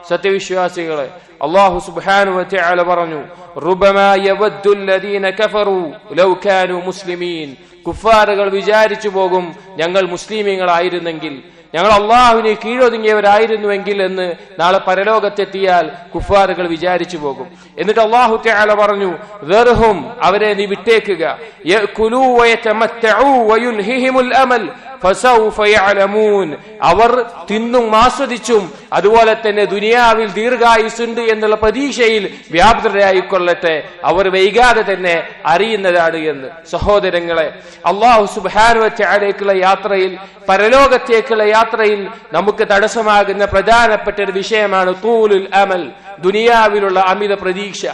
സത്യവിശ്വാസികളെ, അല്ലാഹു സുബ്ഹാനഹു വ തആല പറഞ്ഞു, റുബമാ യവദ്ദുൽ ലദീന കഫറു ലൗ കാനൂ മുസ്ലിമീൻ. കുഫാറുകൾ വിചാരിച്ചു പോകും, ഞങ്ങൾ മുസ്ലിമീങ്ങളായിരുന്നെങ്കിൽ, ഞങ്ങൾ അള്ളാഹുവിന് കീഴൊതുങ്ങിയവരായിരുന്നുവെങ്കിൽ എന്ന് നാളെ പരലോകത്തെത്തിയാൽ കുഫാറുകൾ വിചാരിച്ചു പോകും. എന്നിട്ട് അല്ലാഹു തആല പറഞ്ഞു, ദർഹും, അവരെ നീ വിട്ടേക്കുക, യഅകുലൂ വയതമത്തഉ വയുൽഹിഹിമുൽ അമൽ ഫസൗഫ യഅലമൂൻ. അവർ തിന്നും ആസ്വദിച്ചും അതുപോലെ തന്നെ ദുനിയാവിൽ ദീർഘായുസ്സുണ്ട് എന്നുള്ള പ്രതീക്ഷയിൽ വ്യാപൃതരായിക്കൊള്ളട്ടെ, അവർ വൈകാതെ തന്നെ അറിയുന്നതാണ് എന്ന്. സഹോദരങ്ങളെ, അല്ലാഹു സുബ്ഹാനഹു വ തആലയ്ക്കുള്ള യാത്രയിൽ, പരലോകത്തേക്കുള്ള യാത്രയിൽ നമുക്ക് തടസ്സമാകുന്ന പ്രധാനപ്പെട്ട ഒരു വിഷയമാണ് തൂലുൽ അമൽ, ദുനിയാവിലുള്ള അമിത പ്രതീക്ഷ,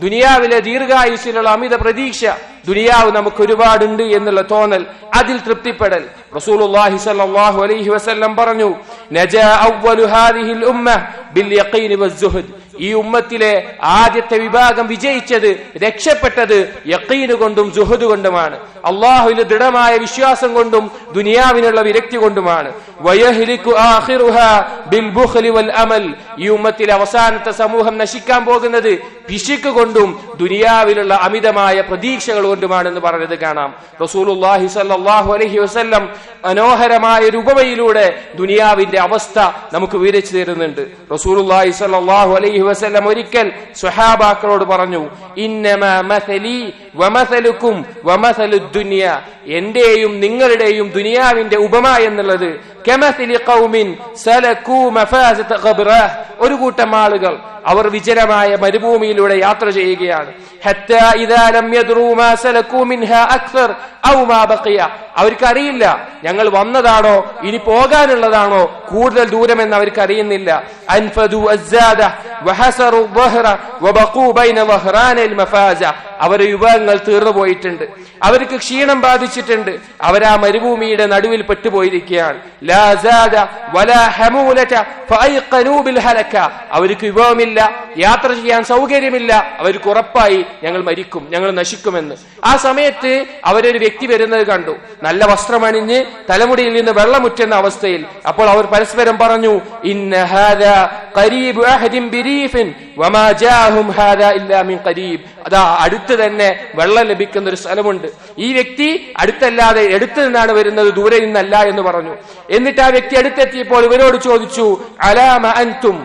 ദുനിയാവിലെ ദീർഘായുസ്സിലുള്ള അമിത പ്രതീക്ഷ. ദുനിയാവ് നമുക്ക് ഒരുപാടുണ്ട് എന്നുള്ള തോന്നൽ, അതിൽ തൃപ്തിപ്പെടൽ. റസൂലുള്ളാഹി സ്വല്ലല്ലാഹു അലൈഹി വസല്ലം പറഞ്ഞു, നജാ അവ്വലു ഹാദിഹിൽ ഉമ്മ ബിൽ യഖീൻ വസ്സുഹദ്. ഈ ഉമ്മത്തിലെ ആദ്യത്തെ വിഭാഗം വിജയിച്ചത്, രക്ഷപ്പെട്ടത് യഖീന് കൊണ്ടും സുഹദ് കൊണ്ടുമാണ്, അള്ളാഹുവിൽ ദൃഢമായ വിശ്വാസം കൊണ്ടും ദുനിയാവിനുള്ള വിരക്തി കൊണ്ടുമാണ്. വയഹ്ലികു ആഖിറുഹാ ബിൽ ബുഖ്ലി വൽ അമൽ. ഈ ഉമ്മത്തിലെ അവസാനത്തെ സമൂഹം നശിക്കാൻ പോകുന്നത് പിശുക്ക് കൊണ്ടും ദുനിയാവിലുള്ള അമിതമായ പ്രതീക്ഷകൾ കൊണ്ടുമാണെന്ന് പറഞ്ഞത് കാണാം. റസൂലുള്ളാഹി സ്വല്ലല്ലാഹു അലൈഹി വസല്ലം മനോഹരമായ ഒരു ഉപമയിലൂടെ ദുനിയാവിന്റെ അവസ്ഥ നമുക്ക് വിവരിച്ചു തരുന്നുണ്ട്. റസൂലുള്ളാഹി സ്വല്ലല്ലാഹു അലൈഹി വസല്ലം ഒരിക്കൽ സ്വഹാബാക്കളോട് പറഞ്ഞു, ഇന്നമാ മസലി വമസലുക്കും വമസലുദ് ദുനിയ. എന്റെയും നിങ്ങളുടെയും ദുനിയാവിന്റെ ഉപമ എന്നുള്ളത് കമസലി ഖൗമിൻ സലകൂ മഫാസത ഖബ്റഹ്. ഒരു കൂട്ടം ആളുകൾ അവർ വിജനമായ മരുഭൂമിയിലൂടെ യാത്ര ചെയ്യുകയാണ്. ഹത്താ ഇദാ ലം യദ്റൂ മാ സലകൂ മിൻഹാ അക്സർ ഔ മാ ബഖിയ. അവർക്കറിയില്ല ഞങ്ങൾ വന്നതാണോ ഇനി പോകാനുള്ളതാണോ കൂടുതൽ ദൂരമെന്ന് അവർക്ക് അറിയുന്നില്ല. അൻഫദു അസ്സാദ വഹസറു ദഹറ വബഖൂ ബൈന വഹ്റാനിൽ മഫാസ. അവരുടെ വിഭവങ്ങൾ തീർന്നു പോയിട്ടുണ്ട്, അവർക്ക് ക്ഷീണം ബാധിച്ചിട്ടുണ്ട്, അവരാ മരുഭൂമിയുടെ നടുവിൽ പെട്ടുപോയിരിക്കുകയാണ്. ലാ സാദ വലാ ഹമൂലത ഫഅയ്ഖനൂ ബിൽ ഹലക. അവർക്ക് വിഭവമില്ല, യാത്ര ചെയ്യാൻ സൗകര്യമില്ല, അവർക്ക് ഉറപ്പായി ഞങ്ങൾ മരിക്കും, ഞങ്ങൾ നശിക്കുമെന്ന്. ആ സമയത്ത് അവരൊരു വ്യക്തി വരുന്നത് കണ്ടു, നല്ല വസ്ത്രമണിഞ്ഞ് തലമുടിയിൽ നിന്ന് വെള്ളമുറ്റുന്ന അവസ്ഥയിൽ. അപ്പോൾ അവർ പരസ്പരം പറഞ്ഞു, ഇന്ന ഹാദാ ഖരീബു അഹദിൻ ബിരീഫിൻ വമാ ജാഅഹും ഹാദാ ഇല്ലാ മിൻ ഖരീബ്. അതാ അടുത്ത് തന്നെ വെള്ളം ലഭിക്കുന്ന ഒരു സ്ഥലമുണ്ട്, ഈ വ്യക്തി അടുത്തല്ലാതെ എടുത്തു നിന്നാണ് വരുന്നത്, ദൂരെ നിന്നല്ല എന്ന് പറഞ്ഞു. എന്നിട്ട് ആ വ്യക്തി അടുത്തെത്തിയപ്പോൾ ഇവരോട് ചോദിച്ചു, അലാമ അൻതും,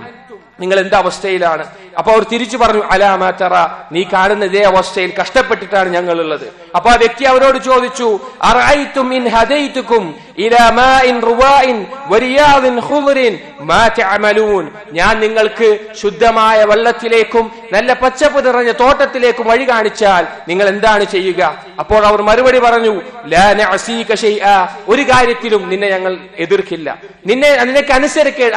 നിങ്ങൾ എന്താ അവസ്ഥയിലാണ്? അപ്പൊ അവർ തിരിച്ചു പറഞ്ഞു, അലാമ തറ, നീ കാണുന്ന ഇതേ അവസ്ഥയിൽ കഷ്ടപ്പെട്ടിട്ടാണ് ഞങ്ങൾ ഉള്ളത്. അപ്പൊ ആ വ്യക്തി അവരോട് ചോദിച്ചു, അറഅയ്തും ഇൻ ഹദൈതുകും ഇലാ മാഇൻ റുവാഇൻ വരിയാദിൻ ഖുദ്റിൻ മാ തഅമലൂൻ. ഞാൻ നിങ്ങൾക്ക് ശുദ്ധമായ വെള്ളത്തിലേക്കും നല്ല പച്ചപ്പ് നിറഞ്ഞ തോട്ടത്തിലേക്കും വഴി കാണിച്ചാൽ നിങ്ങൾ എന്താണ് ചെയ്യുക? അപ്പോൾ അവർ മറുപടി പറഞ്ഞു, ലാ നഅസീക ശൈആ, ഒരു കാര്യത്തിലും നിന്നെ ഞങ്ങൾ എതിർക്കില്ല, നിനക്ക്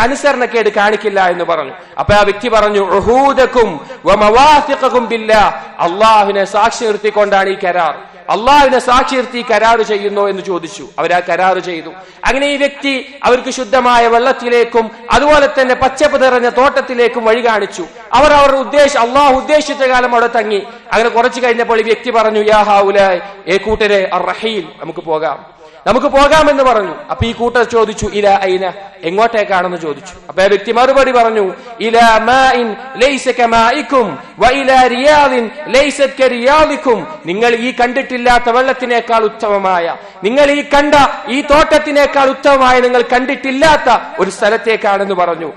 അനുസരണക്കേട് കാണിക്കില്ല എന്ന് പറഞ്ഞു. അപ്പൊ ആ വ്യക്തി പറഞ്ഞു, ഉഹൂദകും വമവാസിഖകും ബില്ലാഹ്, അല്ലാഹുവിനെ സാക്ഷി നിർത്തിക്കൊണ്ടാണ് ഈ കരാർ, അള്ളാഹുവിനെ സാക്ഷി നിർത്തി കരാറ് ചെയ്യുന്നു എന്ന് ചോദിച്ചു. അവരാ കരാറ് ചെയ്തു. അങ്ങനെ ഈ വ്യക്തി അവർക്ക് ശുദ്ധമായ വെള്ളത്തിലേക്കും അതുപോലെ തന്നെ പച്ചപ്പ് നിറഞ്ഞ തോട്ടത്തിലേക്കും വഴി കാണിച്ചു. അവർ അള്ളാഹു ഉദ്ദേശിച്ച കാലം അവിടെ തങ്ങി. അങ്ങനെ കുറച്ചു കഴിഞ്ഞപ്പോൾ ഈ വ്യക്തി പറഞ്ഞു, യാ ഹൗലായ്, ഏ കൂട്ടരെ അർറഹീൽ, നമുക്ക് പോകാമെന്ന് പറഞ്ഞു. അപ്പൊ ഈ കൂട്ടർ ചോദിച്ചു, ഇലാ ഐന, എങ്ങോട്ടേക്കാണെന്ന് ചോദിച്ചു. അപ്പൊ ആ വ്യക്തി മറുപടി പറഞ്ഞു, ഇലാ മാഇൻ ലൈസ കമാഇകും വഇലാ റിയാദിൻ ലൈസത്കരിയാദികും. നിങ്ങൾ ഈ കണ്ടിട്ടില്ലാത്ത വെള്ളത്തിനേക്കാൾ ഉത്തമമായ, നിങ്ങൾ ഈ കണ്ട ഈ തോട്ടത്തിനേക്കാൾ ഉത്തമമായ നിങ്ങൾ കണ്ടിട്ടില്ലാത്ത ഒരു സ്ഥലത്തേക്കാണെന്ന് പറഞ്ഞു.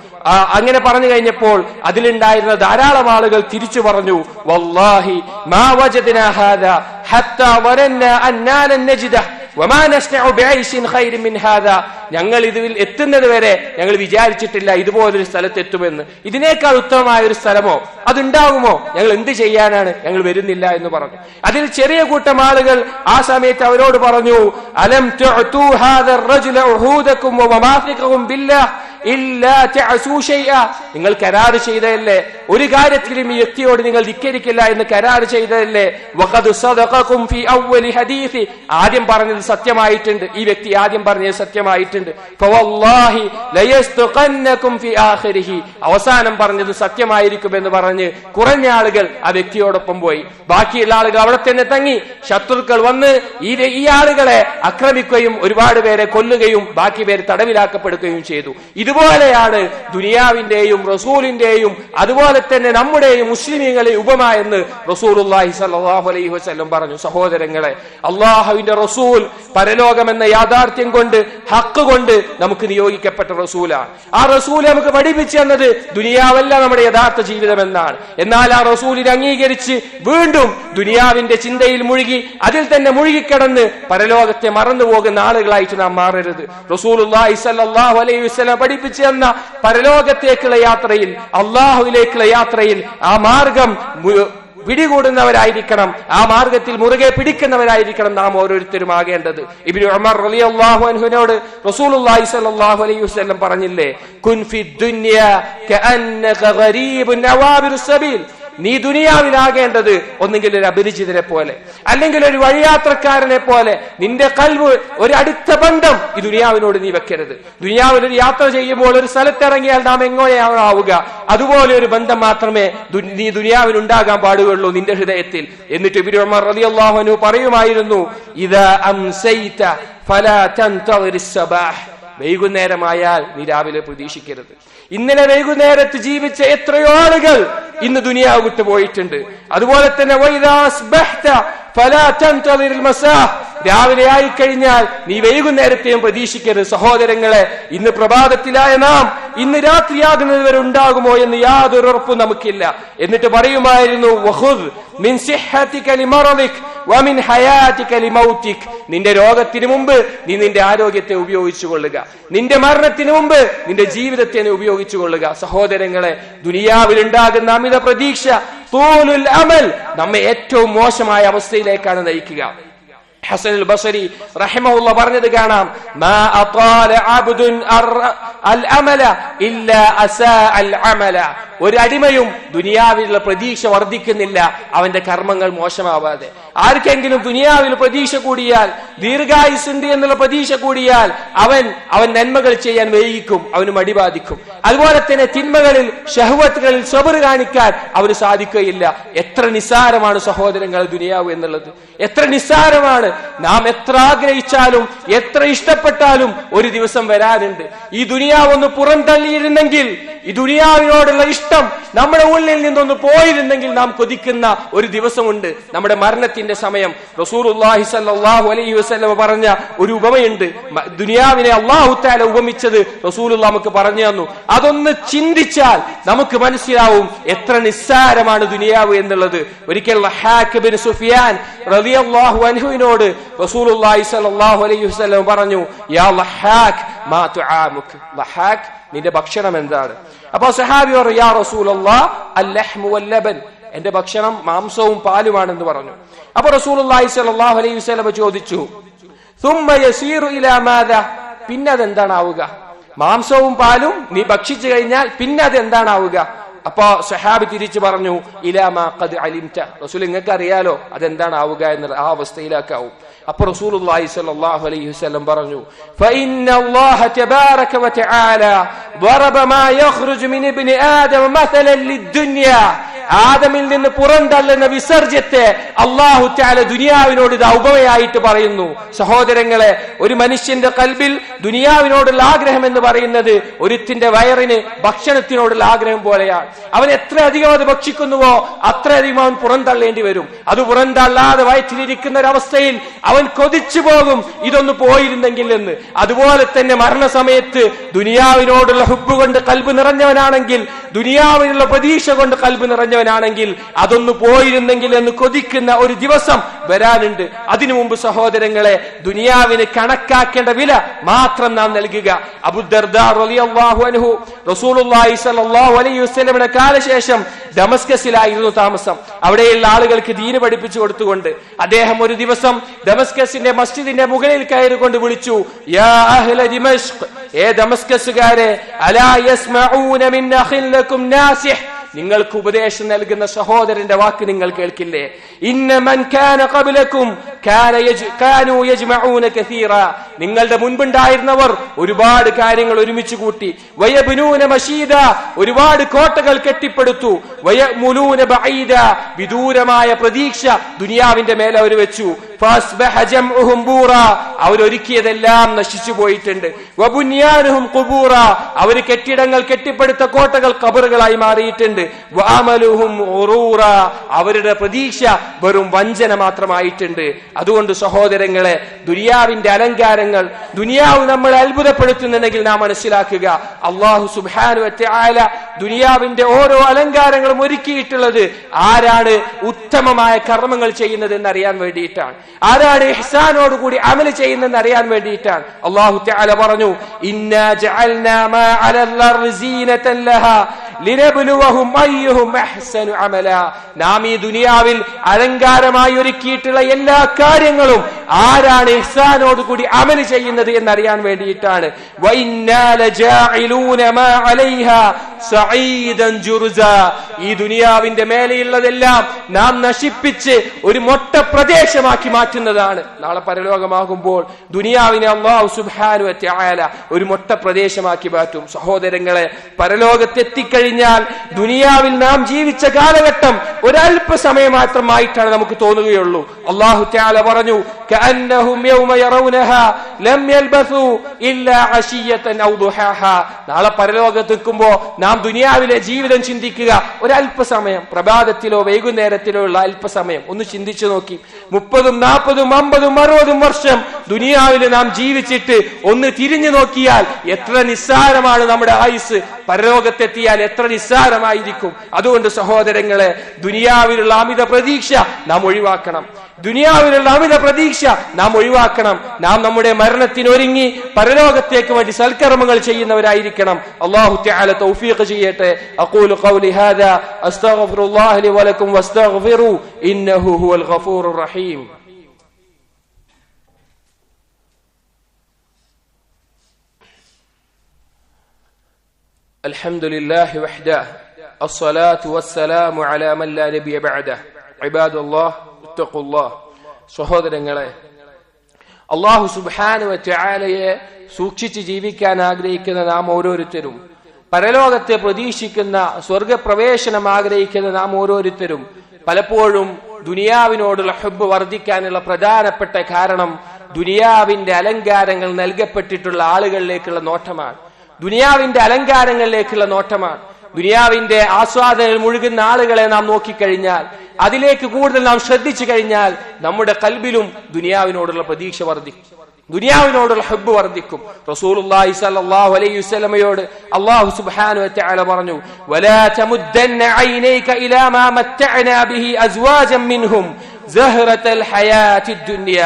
അങ്ങനെ പറഞ്ഞു കഴിഞ്ഞപ്പോൾ അതിലുണ്ടായിരുന്ന ധാരാളം ആളുകൾ തിരിച്ചു പറഞ്ഞു, വല്ലാഹി മാ വജദ്നാ ഹാദാ ഹത്താ വരന്നാ അന്നാ ലൻ നജിദഹ് വമാ നസ്നഉ ബിഐശിൻ ഖൈറിൻ മിൻ ഹാദാ. ഞങ്ങൾ ഇതിൽ എത്തുന്നത് വരെ ഞങ്ങൾ വിചാരിച്ചിട്ടില്ല ഇതുപോലൊരു സ്ഥലത്ത് എത്തുമെന്ന്. ഇതിനേക്കാൾ ഉത്തമമായ ഒരു സ്ഥലമോ അതുണ്ടാകുമോ? ഞങ്ങൾ എന്ത് ചെയ്യാനാണ്, ഞങ്ങൾ വരുന്നില്ല എന്ന് പറഞ്ഞു. അതിൽ ചെറിയ കൂട്ടം ആളുകൾ ആ സമയത്ത് അവരോട് പറഞ്ഞു, അലം തുഅതു ഹാദർ റജുല ഉഹൂദകും വമവാസിഖകും ബില്ലാഹ് ഇല്ലാ തഅസൂ ശൈആ. നിങ്ങൾ കരാർ ചെയ്തതല്ലേ, ഒരു കാര്യത്തിലും ഈ വ്യക്തിയോട് നിങ്ങൾ ധിക്കരിക്കില്ല എന്ന് കരാർ ചെയ്തതല്ലേ. വഖദ് സദഖകും ഫീ അവ്വലി ഹദീസി, ആദ്യം പറഞ്ഞത് സത്യമായിട്ടുണ്ട്, ഈ വ്യക്തി ആദ്യം പറഞ്ഞത് സത്യമായിട്ടുണ്ട്. ഫവല്ലാഹി ലയസ്തഖന്നകും ഫീ ആഖിരിഹി, അവസാനം പറഞ്ഞത് സത്യമായിരിക്കുമെന്ന് പറഞ്ഞ് കുറഞ്ഞ ആളുകൾ ആ വ്യക്തിയോടൊപ്പം പോയി. ബാക്കിയുള്ള ആളുകൾ അവിടെ തന്നെ തങ്ങി. ശത്രുക്കൾ വന്ന് ഈ ആളുകളെ ആക്രമിക്കുകയും ഒരുപാട് പേരെ കൊല്ലുകയും ബാക്കി പേര് തടവിലാക്കപ്പെടുകയും ചെയ്തു. ഇതുപോലെയാണ് ദുനിയാവിന്റെയും റസൂലിന്റെയും അതുപോലെ തന്നെ നമ്മുടെയും മുസ്ലിമീങ്ങളെ ഉപമ എന്ന് റസൂലുള്ളാഹി സ്വല്ലല്ലാഹു അലൈഹി വസല്ലം പറഞ്ഞു. സഹോദരങ്ങളെ, അള്ളാഹുവിന്റെ റസൂൽ പരലോകം എന്ന യാഥാർത്ഥ്യം കൊണ്ട്, ഹക്ക് കൊണ്ട് നമുക്ക് നിയോഗിക്കപ്പെട്ട റസൂലാണ്. ആ റസൂൽ നമുക്ക് പഠിപ്പിച്ചു തന്നത് ദുനിയാവല്ല നമ്മുടെ യഥാർത്ഥ ജീവിതം എന്നാണ്. എന്നാൽ ആ റസൂലിനെ അംഗീകരിച്ച് വീണ്ടും ദുനിയാവിന്റെ ചിന്തയിൽ മുഴുകി അതിൽ തന്നെ മുഴുകിക്കിടന്ന് പരലോകത്തെ മറന്നു പോകുന്ന ആളുകളായിട്ട് നാം മാറരുത്. റസൂലുള്ളാഹി സ്വല്ലല്ലാഹു അലൈഹി വസല്ലം പഠിപ്പിച്ചു തന്ന പരലോകത്തേക്കുള്ള യാത്രയിൽ, അള്ളാഹുവിലേക്കുള്ള യാത്രയിൽ ആ മാർഗം പിടികൂടുന്നവരായിരിക്കണം, ആ മാർഗത്തിൽ മുറുകെ പിടിക്കുന്നവരായിരിക്കണം നാം ഓരോരുത്തരും ആകേണ്ടത്. ഇബ്നു ഉമർ റളിയല്ലാഹു അൻഹുവിനോട് റസൂലുള്ളാഹി സ്വല്ലല്ലാഹു അലൈഹി വസല്ലം പറഞ്ഞില്ലേ, കുൻ ഫിദ് ദുനിയ കഅന്നക ഗരീബുൻ നവാബിറുസ് സബീൽ, നീ ദുനിയാവിലാകേണ്ടത് ഒന്നെങ്കിൽ ഒരു അപരിചിതനെ പോലെ, അല്ലെങ്കിൽ ഒരു വഴിയാത്രക്കാരനെ പോലെ. നിന്റെ കൽബ് ഒരു അടുത്ത ബന്ധം ഈ ദുനിയാവിനോട് നീ വെക്കരുത്. ദുനിയാവിൽ ഒരു യാത്ര ചെയ്യുമ്പോൾ ഒരു സ്ഥലത്തിറങ്ങിയാൽ നാം എങ്ങനെയാണ് ആവുക, അതുപോലെ ഒരു ബന്ധം മാത്രമേ നീ ദുനിയാവിനുണ്ടാകാൻ പാടുകയുള്ളൂ നിന്റെ ഹൃദയത്തിൽ. എന്നിട്ട് ഇബ്നു ഉമർ റളിയല്ലാഹു അൻഹു പറയുമായിരുന്നു, ഇദാ അംസൈത ഫലാ തൻതദിറിസ് സബാഹ്, വൈകുന്നേരമായാൽ നീ രാവിലെ പ്രതീക്ഷിക്കരുത്. ഇന്നലെ വൈകുന്നേരത്ത് ജീവിച്ച എത്രയോ ആളുകൾ ഇന്ന് ദുനിയാവ് വിട്ടു പോയിട്ടുണ്ട്. അതുപോലെ തന്നെ രാവിലെ ആയിക്കഴിഞ്ഞാൽ നീ വൈകുന്നേരത്തെയും പ്രതീക്ഷിക്കരുത്. സഹോദരങ്ങളെ, ഇന്ന് പ്രഭാതത്തിലായ നാം ഇന്ന് രാത്രിയാകുന്നത് വരെ ഉണ്ടാകുമോ എന്ന് യാതൊരു ഉറപ്പും നമുക്കില്ല. എന്നിട്ട് പറയുമായിരുന്നു, വഖുദ് മിൻ സിഹ്ഹതിക ലിമറദിക് വമിൻ ഹയാതിക ലിമൗതിക്, നിന്റെ രോഗത്തിന് മുമ്പ് നീ നിന്റെ ആരോഗ്യത്തെ ഉപയോഗിച്ചു കൊള്ളുക, നിന്റെ മരണത്തിന് മുമ്പ് നിന്റെ ജീവിതത്തെ ഉപയോഗിച്ചു കൊള്ളുക. സഹോദരങ്ങളെ, ദുനിയാവിൽ ഉണ്ടാകുന്ന അമിത പ്രതീക്ഷ, തൂലുൽ അമൽ, നമ്മെ ഏറ്റവും മോശമായ അവസ്ഥയിലേക്കാണ് നയിക്കുക. ഹസനുൽ ബസരി റഹിമഹുല്ലാ പറഞ്ഞത് കാണാം, മാ അതാല അബ്ദുൻ അൽ അമല ഇല്ലാ അസാ അൽ അമല, ഒരു അടിമയും ദുനിയാവിലുള്ള പ്രതീക്ഷ വർദ്ധിക്കുന്നില്ല അവന്റെ കർമ്മങ്ങൾ മോശമാവാതെ. ആർക്കെങ്കിലും ദുനിയാവിൽ പ്രതീക്ഷ കൂടിയാൽ, ദീർഘായുസ്സുണ്ട് എന്നുള്ള പ്രതീക്ഷ കൂടിയാൽ അവൻ നന്മകൾ ചെയ്യാൻ വൈകിക്കും, അവന് മടി ബാധിക്കും. അതുപോലെ തന്നെ തിന്മകളിൽ, ശഹ്വത്തുകളിൽ സബർ കാണിക്കാൻ അവന് സാധിക്കുകയില്ല. എത്ര നിസ്സാരമാണ് സഹോദരങ്ങൾ ദുനിയാവ് എന്നുള്ളത്, എത്ര നിസ്സാരമാണ്. നാം എത്ര ആഗ്രഹിച്ചാലും എത്ര ഇഷ്ടപ്പെട്ടാലും ഒരു ദിവസം വരാനുണ്ട്. ഈ ദുനിയാവ് ഒന്ന് പുറന്തള്ളിയിരുന്നെങ്കിൽ, ഈ ദുനിയാവിനോടുള്ള ഇഷ്ടം നമ്മുടെ ഉള്ളിൽ നിന്നൊന്ന് പോയിരുന്നെങ്കിൽ നാം കൊതിക്കുന്ന ഒരു ദിവസമുണ്ട്, നമ്മുടെ മരണത്തിന്റെ സമയം. റസൂലുള്ളാഹി സ്വല്ലല്ലാഹു അലൈഹി വസല്ലം പറഞ്ഞ ഒരു ഉപമയുണ്ട്. ദുനിയാവിനെ അല്ലാഹു തആല ഉപമിച്ചത് റസൂലുള്ളാഹി നമുക്ക് പറഞ്ഞു തന്നു. അതൊന്ന് ചിന്തിച്ചാൽ നമുക്ക് മനസ്സിലാവും എത്ര നിസ്സാരമാണ് ദുനിയാവ് എന്നുള്ളത്. ഒരിക്കൽ ലഹാഖ് ബിൻ സുഫിയാൻ റളിയല്ലാഹു അൻഹുവിനോട് റസൂലുള്ളാഹി സ്വല്ലല്ലാഹു അലൈഹി വസല്ലം പറഞ്ഞു, യാ ലഹാഖ് മാ തുആമുക്, ലഹാഖ് നിന്റെ ഭക്ഷണം എന്താണ്? അപ്പൊ സഹാബി പറഞ്ഞു, യാ റസൂലല്ലാഹ് അൽ-ലഹ്മു വൽ-ലബൻ, എന്റെ ഭക്ഷണം മാംസവും പാലുമാണെന്ന് പറഞ്ഞു. അപ്പൊ റസൂലുള്ളാഹി സ്വല്ലല്ലാഹു അലൈഹി വസല്ലം ചോദിച്ചു, സുമ്മ യസീറു ഇലാ മാദാ, പിന്നെ അതെന്താണാവുക? മാംസവും പാലും നീ ഭക്ഷിച്ചു കഴിഞ്ഞാൽ പിന്നെ അതെന്താണാവുക? അപ്പൊ സഹാബി തിരിച്ചു പറഞ്ഞു, ഇലാ മാ ഖദ് അലിംത, റസൂൽ നിങ്ങൾക്ക് അറിയാലോ അതെന്താണ് ആവുക എന്നുള്ള ആ അവസ്ഥയിലാക്കാവും. അപ്പൊ റസൂലുള്ളാഹി സ്വല്ലല്ലാഹു അലൈഹി വസല്ലം പറഞ്ഞു, ഫഇന്നല്ലാഹ തബാറക വതആല ضرب ما يخرج من ابن آدم مثلا للدنيا, ആദമിൽ നിന്ന് പുറന്തള്ളുന്ന വിസർജ്യത്തെ അല്ലാഹു തആല ദുനിയാവിനോട് ഇത് ഉപമയായിട്ട് പറയുന്നു. സഹോദരങ്ങളെ, ഒരു മനുഷ്യന്റെ കൽബിൽ ദുനിയാവിനോടുള്ള ആഗ്രഹം എന്ന് പറയുന്നത് ഒരുത്തിന്റെ വയറിന് ഭക്ഷണത്തിനോടുള്ള ആഗ്രഹം പോലെയാണ്. അവൻ എത്ര അധികം അത് ഭക്ഷിക്കുന്നുവോ അത്രയധികം അവൻ പുറന്തള്ളേണ്ടി വരും. അത് പുറന്തള്ളാതെ വയറ്റിലിരിക്കുന്ന ഒരവസ്ഥയിൽ അവൻ കൊതിച്ചു പോകും ഇതൊന്ന് പോയിരുന്നെങ്കിൽ എന്ന്. അതുപോലെ തന്നെ മരണസമയത്ത് ദുനിയാവിനോടുള്ള ഹുബ്ബ് കൊണ്ട് കൽബ് നിറഞ്ഞവനാണെങ്കിൽ, ദുനിയാവിനുള്ള പ്രതീക്ഷ കൊണ്ട് കൽബ് നിറഞ്ഞവനാണെങ്കിൽ അതൊന്ന് പോയിരുന്നെങ്കിൽ എന്ന് കൊതിക്കുന്ന ഒരു ദിവസം വരാനുണ്ട്. അതിനു മുമ്പ് സഹോദരങ്ങളെ, ദുനിയാവിന് കണക്കാക്കേണ്ട വില മാത്രം നാം നൽകുക. അബൂ ദർദാ റളിയല്ലാഹു അൻഹു റസൂലുള്ളാഹി സ്വല്ലല്ലാഹു അലൈഹി വസല്ലമയുടെ കാലശേഷം ദമസ്കസിലായിരുന്നു താമസം. അവിടെയുള്ള ആളുകൾക്ക് ദീന് പഠിപ്പിച്ചു കൊടുത്തുകൊണ്ട് അദ്ദേഹം ഒരു ദിവസം ദമസ്കസിന്റെ മസ്ജിദിന്റെ മുകളിൽ കയറിക്കൊണ്ട് വിളിച്ചു, യാ അഹ്ല ദിമഷ്ക്, ഏ ദമസ്കസുകാരെ, അലാ യസ്മഊന മിൻ അഖില്ലകും നാസിഹ്, നിങ്ങൾക്ക് ഉപദേശം നൽകുന്ന സഹോദരന്റെ വാക്ക് നിങ്ങൾ കേൾക്കില്ലേ? ഇന്ന മൻ കാന ഖബ്ലകും കാനൂ യജ്മഊന കസീറ, നിങ്ങളുടെ മുൻപുണ്ടായിരുന്നവർ ഒരുപാട് കാര്യങ്ങൾ ഒരുമിച്ച് കൂട്ടി, വയബ്നൂന മശീദ, ഒരുപാട് കോട്ടകൾ കെട്ടിപ്പടുത്തു, വയമുലൂന ബഈദ, വിദൂരമായ പ്രതീക്ഷ ദുനിയാവിന്റെ മേലെ അവർ വെച്ചു. ഫസ്ബഹ ജംഉഹും ബൂറ, അവരൊരുക്കിയതെല്ലാം നശിച്ചു പോയിട്ടുണ്ട്. വബുനിയാനുഹും ഖുബൂറ, അവർ കെട്ടിടങ്ങൾ കെട്ടിപ്പടുത്ത കോട്ടകൾ ഖബറുകളായി മാറിയിട്ടുണ്ട്. വഅമലുഹും ഉറൂറ, അവരുടെ പ്രതീക്ഷ വെറും വഞ്ചന മാത്രമായിട്ടുണ്ട്. അതുകൊണ്ട് സഹോദരങ്ങളെ, ദുനിയാവിന്റെ അലങ്കാരങ്ങൾ, ദുനിയാവ് നമ്മളെ അത്ഭുതപ്പെടുത്തുന്നുണ്ടെങ്കിൽ നാം മനസ്സിലാക്കുക, അല്ലാഹു സുബ്ഹാനഹു വ തആല ദുനിയാവിന്റെ ഓരോ അലങ്കാരങ്ങളും ഒരുക്കിയിട്ടുള്ളത് ആരാണ് ഉത്തമമായ കർമ്മങ്ങൾ ചെയ്യുന്നത് എന്നറിയാൻ വേണ്ടിയിട്ടാണ്, ആരാണ് ഇഹ്സാനോടുകൂടി അമൽ ചെയ്യുന്നതെന്ന് അറിയാൻ വേണ്ടിയിട്ടാണ്. അല്ലാഹു തആല പറഞ്ഞു, ഇന്നാ ജഅൽനാ മാ അലൽ അർളി സീനതൻ ലഹാ ലിനബ്ലുവഹും അയ്യുഹും അഹ്സനു അമല, നാം ഈ ദുനിയാവിൽ അലങ്കാരമായി ഒരുക്കിയിട്ടുള്ള എല്ലാ കാര്യങ്ങളും ആരാണ് ഇഹ്സാനോടുകൂടി അമൽ ചെയ്യുന്നത് എന്നറിയാൻ വേണ്ടിയിട്ടാണ്. വഇന്നാ ലജാഇലൂന മാ അലൈഹാ സഈദൻ ജുർസ, ഈ ദുനിയാവിന്റെ മേലെയുള്ളതെല്ലാം നാം നശിപ്പിച്ച് ഒരു മൊട്ട പ്രദേശമാക്കി മാറ്റുന്നതാണ്. നാളെ പരലോകമാകുമ്പോൾ ദുനിയാവിനെ അല്ലാഹു സുബ്ഹാനഹു വ തആല ഒരു മൊട്ട പ്രദേശമാക്കി മാറ്റും. സഹോദരങ്ങളെ, പരലോകത്തെത്തിക്കഴിഞ്ഞാൽ ദുനിയാവിൽ നാം ജീവിച്ച കാലഘട്ടം ഒരല്പസമയം മാത്രമായിട്ടാണ് നമുക്ക് തോന്നുകയുള്ളൂ. അല്ലാഹു തആല പറഞ്ഞു, കഅന്നഹും യൗമ യറൗനഹാ ലം യൽബസു ഇല്ലാ അശിയതൻ ഔ ദുഹാഹാ, നാളെ പരലോകത്തെത്തുമ്പോൾ നാം ദുനിയാവിലെ ജീവിതം ചിന്തിക്കുക, ഒരല്പസമയം, പ്രഭാതത്തിലോ വൈകുന്നേരത്തിലോ ഉള്ള അല്പസമയം ഒന്ന് ചിന്തിച്ചു നോക്കി. 30, 40, 50, 60 വർഷം ദുനിയാവിൽ നാം ജീവിച്ചിട്ട് ഒന്ന് തിരിഞ്ഞു നോക്കിയാൽ എത്ര നിസ്സാരമാണ് നമ്മുടെ ആയുസ്. പരലോകത്തെത്തിയാൽ എത്ര നിസ്സാരമായിരിക്കും. അതുകൊണ്ട് സഹോദരങ്ങളെ, ദുനിയാവിലുള്ള അമിത പ്രതീക്ഷ നാം ഒഴിവാക്കണം. ദുനിയാവിലുള്ള അമിത പ്രതീക്ഷ നാം ഒഴിവാക്കണം. നാം നമ്മുടെ മരണത്തിനൊരുങ്ങി പരലോകത്തേക്ക് വേണ്ടി സൽക്കർമ്മങ്ങൾ ചെയ്യുന്നവരായിരിക്കണം. അല്ലാഹു തആല തൗഫീഖ് ചെയ്യട്ടെ. അഖൂലു ഖൗലി ഹാദാ അസ്തഗ്ഫിറുല്ലാഹ ലി വലക്കും വസ്തഗ്ഫിറു ഇന്നഹു ഹുവൽ ഗഫൂറുർ റഹീം. അൽഹംദുലില്ലാഹി വഹ്ദഹു അസ്സലാത്തു വസ്സലാമു അലാ മൻ ലാ നബിയ ബഅദഹു. ഇബാദല്ലാഹ് ഇത്തഖുല്ലാഹ്. സഹോദരങ്ങളെ, അല്ലാഹു സുബ്ഹാനഹു വ തആലയെ സൂക്ഷിച്ച് ജീവിക്കാൻ ആഗ്രഹിക്കുന്ന നാം ഓരോരുത്തരും, പരലോകത്തെ പ്രതീക്ഷിക്കുന്ന, സ്വർഗപ്രവേശനം ആഗ്രഹിക്കുന്ന നാം ഓരോരുത്തരും പലപ്പോഴും ദുനിയാവിനോടുള്ള ഹുബ്ബ് വർദ്ധിക്കാനുള്ള പ്രധാനപ്പെട്ട കാരണം ദുനിയാവിന്റെ അലങ്കാരങ്ങൾ നൽകപ്പെട്ടിട്ടുള്ള ആളുകളിലേക്കുള്ള നോട്ടമാണ്. ദുനിയാവിന്റെ അലങ്കാരങ്ങളിലേക്കുള്ള നോട്ടമാണ്. ദുനിയാവിന്റെ ആസ്വാദനയിൽ മുഴുകുന്ന ആളുകളെ നാം നോക്കിക്കഴിഞ്ഞാൽ, അതിലേക്ക് കൂടുതൽ നാം ശ്രദ്ധിച്ചു കഴിഞ്ഞാൽ നമ്മുടെ ഖൽബിലും ദുനിയാവിനോടുള്ള പ്രതീക്ഷ വർദ്ധിക്കും, ദുനിയാവിനോടുള്ള ഹുബ്ബ് വർദ്ധിക്കും. റസൂലുള്ളാഹി സ്വല്ലല്ലാഹു അലൈഹി വസല്ലമയോട് അല്ലാഹു സുബ്ഹാനഹു വ തആല പറഞ്ഞു, വലാ തമുദ്ദന്ന ഐനൈക ഇലാ മാ മത്തഅനാ ബിഹി അസ്വാജൻ മിൻഹും സഹറത്തൽ ഹയാത്തിദ് ദുനിയ,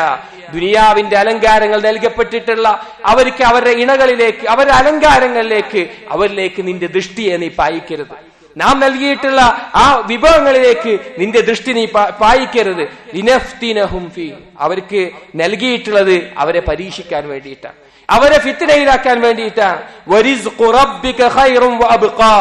ദുനിയാവിന്റെ അലങ്കാരങ്ങൾ നൽകപ്പെട്ടിട്ടുള്ള അവർക്ക് അവരുടെ ഇണകളിലേക്ക്, അവരുടെ അലങ്കാരങ്ങളിലേക്ക്, അവരിലേക്ക് നിന്റെ ദൃഷ്ടിയെ നീ പായിക്കരുത്. നാം നൽകിയിട്ടുള്ള ആ വിഭവങ്ങളിലേക്ക് നിന്റെ ദൃഷ്ടി നീ പായിക്കരുത്. ലിനഫ്തിനഹും ഫീ, അവർക്ക് നൽകിയിട്ടുള്ളത് അവരെ പരീക്ഷിക്കാൻ വേണ്ടിയിട്ടാണ്, അവരെ ഫിത്നയിലാക്കാൻ വേണ്ടിയിട്ടാണ്. വരിസ്ഖു റബ്ബിക ഖൈറുൻ വഅബ്ഖാ,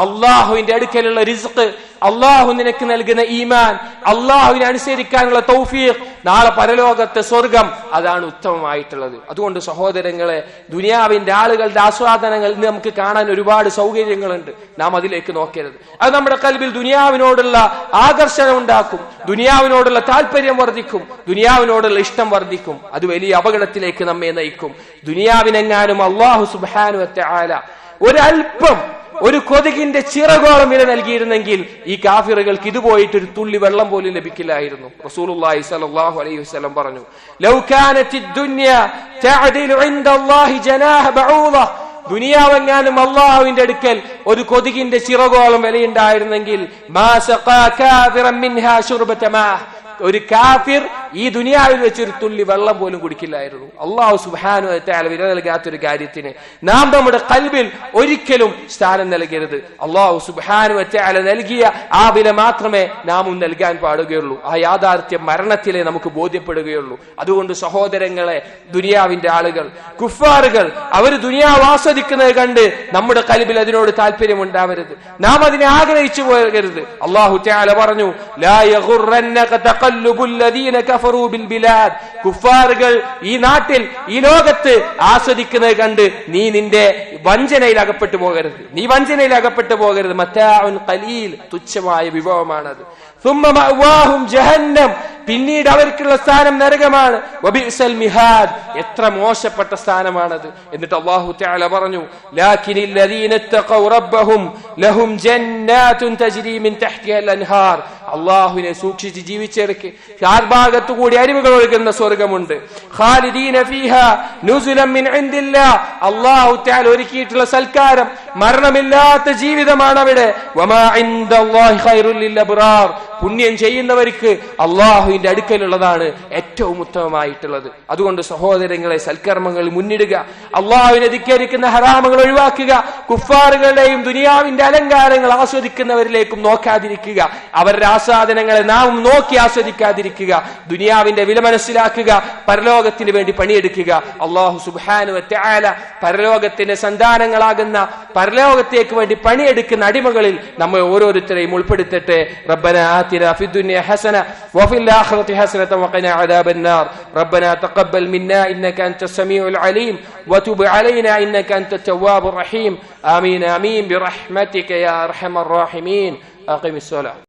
അല്ലാഹുവിന്റെ അടുക്കലുള്ള റിസ്ഖ്, അല്ലാഹു നിനക്ക് നൽകുന്ന ഈമാൻ, അല്ലാഹുവിനെ അനുസരിക്കാനുള്ള തൗഫീഖ്, നാളെ പരലോകത്തെ സ്വർഗം, അതാണ് ഉത്തമമായിട്ടുള്ളത്. അതുകൊണ്ട് സഹോദരങ്ങളെ, ദുനിയാവിന്റെ ആളുകളുടെ ആസ്വാദനങ്ങൾ ഇന്ന് നമുക്ക് കാണാൻ ഒരുപാട് സൗകര്യങ്ങളുണ്ട്. നാം അതിലേക്ക് നോക്കരുത്. അത് നമ്മുടെ ഖൽബിൽ ദുനിയാവിനോടുള്ള ആകർഷണം ഉണ്ടാക്കും, ദുനിയാവിനോടുള്ള താല്പര്യം വർദ്ധിക്കും, ദുനിയാവിനോടുള്ള ഇഷ്ടം വർദ്ധിക്കും. അത് വലിയ അപകടത്തിലേക്ക് നമ്മെ നയിക്കും. ദുനിയാവിനെങ്ങാനും അല്ലാഹു സുബ്ഹാനഹു വ തആല ഒരൽപ്പം, ഒരു കൊതുകിന്റെ ചിറകോളം വില നൽകിയിരുന്നെങ്കിൽ ഈ കാഫിറുകൾക്ക് ഇത് പോയിട്ട് ഒരു തുള്ളി വെള്ളം പോലും ലഭിക്കില്ലായിരുന്നു. റസൂലുള്ളാഹി സ്വല്ലല്ലാഹു അലൈഹി വസല്ലം പറഞ്ഞു, ലൗ കാനത്തിദ് ദുനിയ തഅദിലു ഇൻദല്ലാഹി ജനാഹ ബഊദ, ദുനിയാവെങ്ങാനും അല്ലാഹുവിന്റെ അടുക്കൽ ഒരു കൊതുകിന്റെ ചിറകോളം വിലയുണ്ടായിരുന്നെങ്കിൽ മാ സഖാ കാഫിറൻ മിൻഹാ ശുർബത മാ, ഒരു കാഫിർ ഈ ദുനിയാവിൽ വെച്ചൊരു തുള്ളി വെള്ളം പോലും കുടിക്കില്ലായിരുന്നു. അല്ലാഹു സുബ്ഹാനഹു വ തആല വില നൽകാത്തൊരു കാര്യത്തിന് നാം നമ്മുടെ ഖൽബിൽ ഒരിക്കലും സ്ഥാനം നൽകരുത്. അല്ലാഹു സുബ്ഹാനഹു വ തആല നൽകിയ ആ വില മാത്രമേ നാമും നൽകാൻ പാടുകയുള്ളൂ. ആ യാഥാർത്ഥ്യം മരണത്തിലെ നമുക്ക് ബോധ്യപ്പെടുകയുള്ളൂ. അതുകൊണ്ട് സഹോദരങ്ങളെ, ദുനിയാവിന്റെ ആളുകൾ, കുഫാറുകൾ, അവർ ദുനിയാവ് ആസ്വദിക്കുന്നത് കണ്ട് നമ്മുടെ ഖൽബിൽ അതിനോട് താല്പര്യം ഉണ്ടാവരുത്. നാം അതിനെ ആഗ്രഹിച്ചു പോകരുത്. അല്ലാഹു തആല പറഞ്ഞു, ലാ യഗുറന്നക തഖല്ലുബുൽ ലദീന കഫറൂ ബിൽ ബിലാദ്. കുഫാറുകൾ ഈ നാട്ടിൽ, ഈ ലോകത്ത് ആസ്വദിക്കുന്നത് കണ്ട് നീ നിന്റെ വഞ്ചനയിൽ അകപ്പെട്ടു പോകരുത്. നീ വഞ്ചനയിൽ അകപ്പെട്ടു പോകരുത്. മതാഉൻ ഖലീൽ, തുച്ഛമായ വിഭവമാണത്. ثم مأواهم جهنم, പിന്നീട് അവർക്കുള്ള സ്ഥാനം നരകമാണ്. വബിഅ്സൽ മിഹാദ്, എത്ര മോശപ്പെട്ട സ്ഥാനമാണത്. എന്നിട്ട് അല്ലാഹു തആല പറഞ്ഞു, ലാകിനിൽ ലദീന തഖൗ റബ്ബഹും ലഹും ജന്നാത്തുൻ തജ്രി മിൻ തഹ്തിഹൽ അൻഹാർ. അല്ലാഹുവിനെ സൂക്ഷിച്ച് ജീവിച്ചവർക്ക് ചാർഭാഗത്തു കൂടി അരുവികൾ ഒഴുകുന്ന സ്വർഗ്ഗമുണ്ട്. ഖാലിദീന ഫീഹാ നുസുലൻ മിൻ ഇൻദില്ലാ. അല്ലാഹു തആല ഒരുക്കിയിട്ടുള്ള സൽക്കാരം, മരണമില്ലാത്ത ജീവിതമാണ് അവിടെ. വമാ ഇൻദല്ലാഹി ഖൈറുൽ ലിൽ അബ്റാർ. പുണ്യം ചെയ്യുന്നവർക്ക് അല്ലാഹുവിന്റെ അടുക്കലുള്ളതാണ് ഏറ്റവും ഉത്തമമായിട്ടുള്ളത്. അതുകൊണ്ട് സഹോദരങ്ങളെ, സൽക്കർമ്മങ്ങൾ മുന്നിടുക, അല്ലാഹുവിനെ ധിക്കരിക്കുന്ന ഹറാമുകൾ ഒഴിവാക്കുക, കുഫാറുകളുടെയും ദുനിയാവിന്റെ അലങ്കാരങ്ങൾ ആസ്വദിക്കുന്നവരിലേക്കും നോക്കാതിരിക്കുക, അവരുടെ ആസ്വാദനങ്ങളെ നാം നോക്കി ആസ്വദിക്കാതിരിക്കുക, ദുനിയാവിന്റെ വില മനസ്സിലാക്കുക, പരലോകത്തിന് വേണ്ടി പണിയെടുക്കുക. അല്ലാഹു സുബ്ഹാനഹു വ തആല പരലോകത്തിന്റെ സന്താനങ്ങളാകുന്ന, പരലോകത്തേക്ക് വേണ്ടി പണിയെടുക്കുന്ന അടിമകളിൽ നമ്മെ ഓരോരുത്തരെയും ഉൾപ്പെടുത്തട്ടെ. റബ്ബനാ آتنا في الدنيا حسنة وفي الآخرة حسنة وقنا عذاب النار. ربنا تقبل منا إنك أنت السميع العليم وتب علينا إنك أنت التواب الرحيم. آمين آمين برحمتك يا أرحم الراحمين. أقم الصلاة.